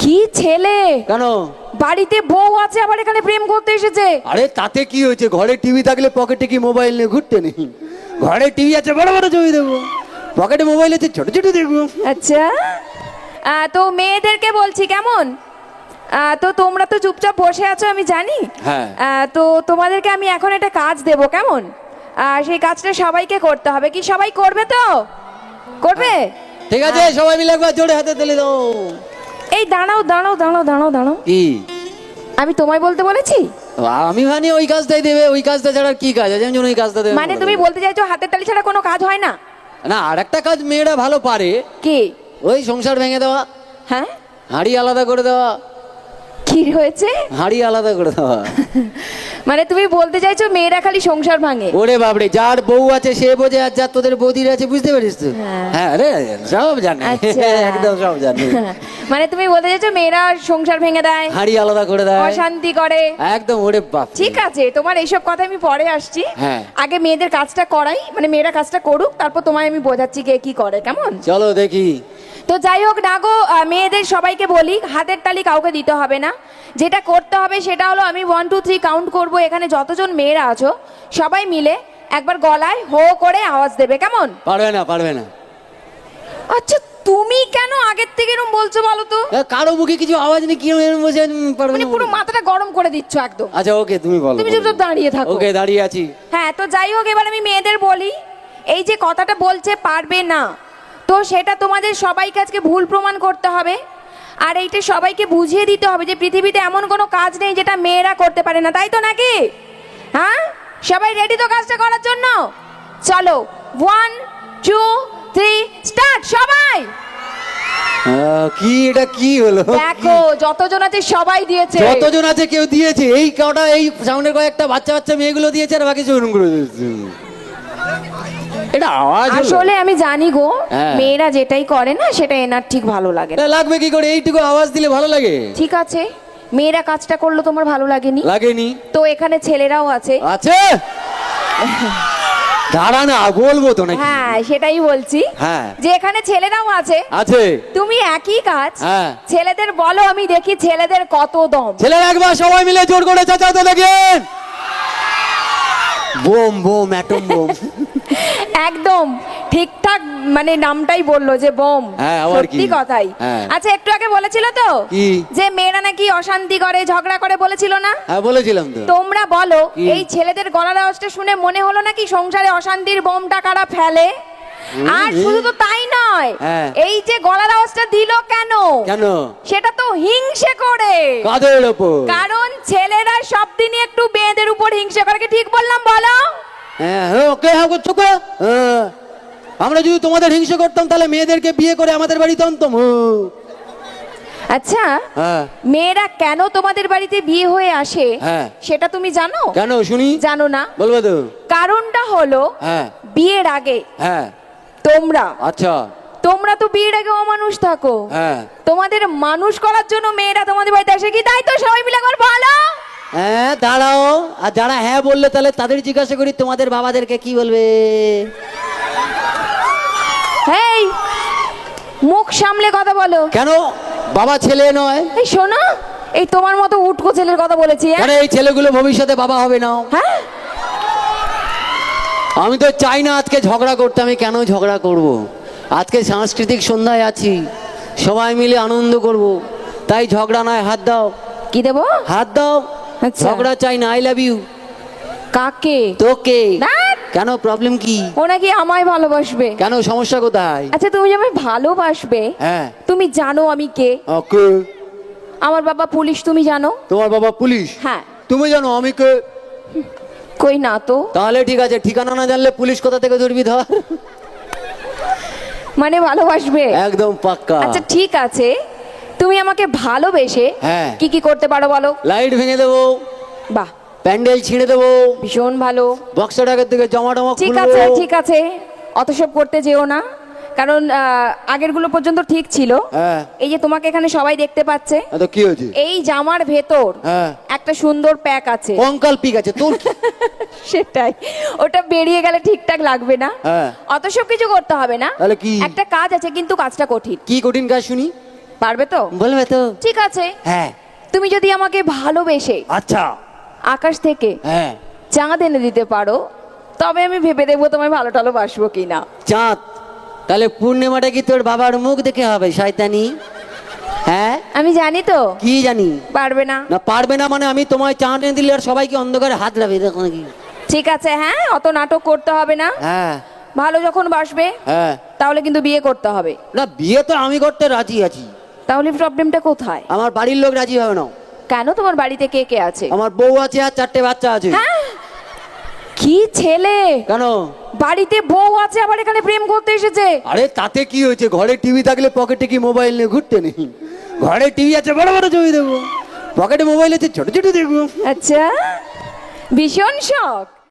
কি ছেলে! কেন? বাড়িতে বউ আছে আবার এখানে প্রেম করতে এসেছে। আরে তাতে কি হয়েছে, ঘরে টিভি থাকলে পকেটে কি মোবাইল নিয়ে ঘুরতে নেই? ঘরে টিভি আছে, বড় বড় ছবি দেখবো, পকেটে মোবাইল আছে, ছোট ছোট দেখবো। আচ্ছা, তো মেয়েদেরকে বলছি কেমন, তো তোমরা তো চুপচাপ বসে আছো আমি জানি। হ্যাঁ। তো তোমাদেরকে আমি এখন একটা কাজ দেব, কেমন? সেই কাজটা সবাইকে করতে হবে। কি সবাই করবে তো? করবে? ঠিক আছে, সবাই মিলে একবার জোরে হাতে তালি দাও। এই দাঁড়াও দাঁড়াও দাঁড়াও দাঁড়াও দাঁড়াও, কি আমি তোমায় বলতে বলেছি? আমি মানে ওই কাজটাই দেবে, ওই কাজটা ছাড়া কি কাজ আছে? আমি ওই কাজটা দেবে মানে তুমি বলতে চাইছো হাতের তালি ছাড়া কোনো কাজ হয় না? না, আর একটা কাজ মেয়েরা ভালো পারে। কি? ওই সংসার ভেঙে দেওয়া, হ্যাঁ, হাঁড়ি আলাদা করে দেওয়া। কি হয়েছে? হাঁড়ি আলাদা করে দেওয়া। মানে তুমি বলতে চাইছো মেয়েরা খালি সংসার ভাঙে? ওরে বাবরে, যার বউ আছে সে বোঝে, আর যার তোদের বৌদির আছে, বুঝতে পারিস তো? হ্যাঁ রে, সব জানে। একদম সব জানে। মানে তুমি বলতে চাইছো মেয়েরা সংসার ভেঙে দেয়, হাঁড়ি আলাদা করে দেয়, অশান্তি করে। একদম। ওরে বাপ, ঠিক আছে, তোমার এইসব কথা আমি পরে আসছি। হ্যাঁ, আগে মেয়েদের কাজটা করাই, মানে মেয়েরা কাজটা করুক, তারপর তোমায় আমি বোঝাচ্ছি কে কি করে, কেমন? চলো দেখি। তো যাই হোক না গো, মেয়েদের সবাইকে বলি হাতের তালি কাউকে দিতে হবে না। যেটা করতে হবে সেটা হলো আমি 1 2 3 কাউন্ট করব, এখানে যতজন মেয়েরা আছো সবাই মিলে একবার গলায় হো করে আওয়াজ দেবে, কেমন? পারবে না, পারবে না। আচ্ছা, তুমি কেন আগের থেকে এরকম বলছো বলো তো? কারো মুখে কিছু আওয়াজ নেই, কি বলছে পারবে মানে না? পুরো মাথাটা গরম করে দিচ্ছ একদম। আচ্ছা ওকে, তুমি বলো। তুমি চুপচাপ দাঁড়িয়ে থাকো। ওকে, দাঁড়িয়ে আছি। হ্যাঁ, তো যাই হোক এবার আমি মেয়েদের বলি, এই যে কথাটা বলছে পারবে না, তো সেটা তোমাদের সবাইকে আজকে ভুল প্রমাণ করতে হবে। আর এইটা সবাইকে বুঝিয়ে দিতে হবে যে পৃথিবীতে এমন কোনো কাজ নেই যেটা মেয়েরা করতে পারে না, তাই তো নাকি? হ্যাঁ, সবাই রেডি তো কাজটা করার জন্য? চলো 1 2 3 স্টার্ট সবাই। কি এটা কি হলো? দেখো যতজন আছে সবাই দিয়েছে। যতজন আছে কেউ দিয়েছে, এই কটা এই সামনের কয়েকটা বাচ্চা বাচ্চা মেয়েগুলো দিয়েছে, আর বাকি চুরুম করে দিয়েছে। এটা আওয়াজ আসলে আমি জানি গো, হ্যাঁ, মেয়েরা যেটাই করে না সেটা এনার ঠিক ভালো লাগে না। লাগবে কি করে? এইটুকু আওয়াজ দিলে ভালো লাগে? ঠিক আছে, মেয়েরা কাজটা করলো তোমার ভালো লাগেনি? লাগেনি। তো এখানে ছেলেরাও আছে। আছে? দাঁড়া না, বলবো তো নাকি? হ্যাঁ, সেটাই বলছি। হ্যাঁ, যে এখানে ছেলেরাও আছে। আছে। তুমি একই কাজ হ্যাঁ, ছেলেদের বলো, আমি দেখি ছেলেদের কত দম। ছেলেরা একবার সবাই মিলে জোর করে চাচাতে দেখেন। Bomb bomb, atom bomb. একদম ঠিকঠাক, মানে নামটাই বললো যে বোম। হ্যাঁ, আবার কি? সত্যি কথাই। আচ্ছা, একটু আগে বলেছিল তো কি যে মেয়েরা নাকি অশান্তি করে, ঝগড়া করে, বলেছিল না? হ্যাঁ, বলেছিলাম তো। তোমরা বলো, এই ছেলেদের গলার আওয়াজটা শুনে মনে হলো নাকি সংসারে অশান্তির বোমটা কারা ফেলে? আর শুধু তো তাই নয়, এই যে গলার আওয়াজটা দিল কেন? কেন? সেটা তো হিংসে করে। কাদের উপর? কারণ ছেলেরা সব দিনই একটু মেয়েদের উপর হিংসে করে। কি ঠিক বললাম বলো? হ্যাঁ, ওকে, হ্যাঁ করছো। আমরা যদি তোমাদের হিংসা করতাম তাহলে মেয়েদেরকে বিয়ে করে আমাদের বাড়িতে আনতাম। আচ্ছা, মেয়েরা কেন তোমাদের বাড়িতে বিয়ে হয়ে আসে সেটা তুমি জানো? কেন শুনি? জানো না? বলবো তো। কারণটা হলো বিয়ের আগে তোমরা, আচ্ছা, তোমরা তো বিয়ের আগে অমানুষ থাকো। তোমাদের মানুষ করার জন্য মেয়েরা তোমাদের বাড়িতে আসে। কি তাই তো? সবাই মিলে একবার বলো। হ্যাঁ, দাঁড়াও। আর যারা হ্যাঁ বললে তাহলে তাদের জিজ্ঞাসা করি, তোমাদের বাবাদেরকে কি বলবে? এই মুখ সামলে কথা বলো। কেন? বাবা ছেলে নয়? এই শোনো, এই তোমার মতো উটকো ছেলের কথা বলেছি। এই ছেলেগুলো ভবিষ্যতে বাবা হবে না। হ্যাঁ, আমি তো চাই না আজকে ঝগড়া করতে। আমি কেন ঝগড়া করব? আজকে সাংস্কৃতিক সন্ধ্যায় আছি, সবাই মিলে আনন্দ করব, তাই ঝগড়া নয়। হাত দাও। কি দেবো? হাত দাও। ঝগড়া চাই না। I love you. কাকে? তোকে। কেন? প্রবলেম কি? ও নাকি আমায় ভালোবাসবে। কেন? সমস্যা কোথায়? আচ্ছা, তুমি যে আমায় ভালোবাসবে, তুমি জানো আমি কে? কে? আমার বাবা পুলিশ, তুমি জানো? তোমার বাবা পুলিশ? হ্যাঁ। তুমি জানো আমি কে? কই না তো। তাহলে ঠিক আছে, ঠিকানা না জানলে পুলিশ কোথা থেকে ধরবি? ধর। মানে ভালোবাসবে? একদম পাক্কা। আচ্ছা ঠিক আছে, তুমি আমাকে ভালোবেসে কি কি করতে পারো বলো? লাইট ভেঙে দেবো। বাহ। প্যান্ডেল ছিঁড়ে দেবো। ভীষণ ভালো। বক্সটাকের দিকে জমাটমা খুলবো। ঠিক আছে, ঠিক আছে, অত সব করতে যেও না, কারণ আগের গুলো পর্যন্ত ঠিক ছিল। এই যে তোমাকে এখানে সবাই দেখতে পাচ্ছে, কি হয়েছে? এই জামার ভেতর একটা সুন্দর প্যাক আছে। কঙ্কাল পিক আছে তোর। সেটাই, ওটা বেরিয়ে গেলে ঠিকঠাক লাগবে না। অত সব কিছু করতে হবে না। তাহলে কি? একটা কাজ আছে, কিন্তু কাজটা কঠিন। কি কঠিন কাজ শুনি? পারবে তো? বলবে তো? ঠিক আছে, হ্যাঁ। তুমি যদি আমাকে ভালোবেসে আচ্ছা। আকাশ থেকে হ্যাঁ। চাঁদ এনে দিতে পারো, তবে আমি ভেবে দেখবো তোমায় ভালো বাসবো কিনা। চাঁদ? তাহলে পূর্ণিমাটা কি তোর বাবার মুখ দেখে হবে শয়তানি? হ্যাঁ। আমি জানি তো। কি জানি? পারবে না। না পারবে না মানে আমি তোমায় চাঁদ এনে দিলে আর সবাইকে অন্ধকারে হাত রাখবে দেখো নাকি? ঠিক আছে, হ্যাঁ, অত নাটক করতে হবে না। হ্যাঁ। ভালো যখন বাসবে হ্যাঁ। তাহলে কিন্তু বিয়ে করতে হবে। না বিয়ে তো আমি করতে রাজি আছি। তাহলে প্রবলেমটা কোথায়? আমার বাড়ির লোক রাজি হবে না। কেন? তোমার বাড়িতে কে কে আছে? আমার বউ আছে আর 4টে বাচ্চা আছে। হ্যাঁ? কি ছেলে! কেন? বাড়িতে বউ আছে আবার এখানে প্রেম করতে এসেছে? আরে তাতে কি হয়েছে, ঘরে টিভি থাকলে পকেটে কি মোবাইল নিয়ে ঘুরতে নেই? ঘরে টিভি আছে, বড় বড় ছবি দেখবো, পকেটে মোবাইল আছে ছোট ছোট দেখবো। আচ্ছা, ভীষণ শখ।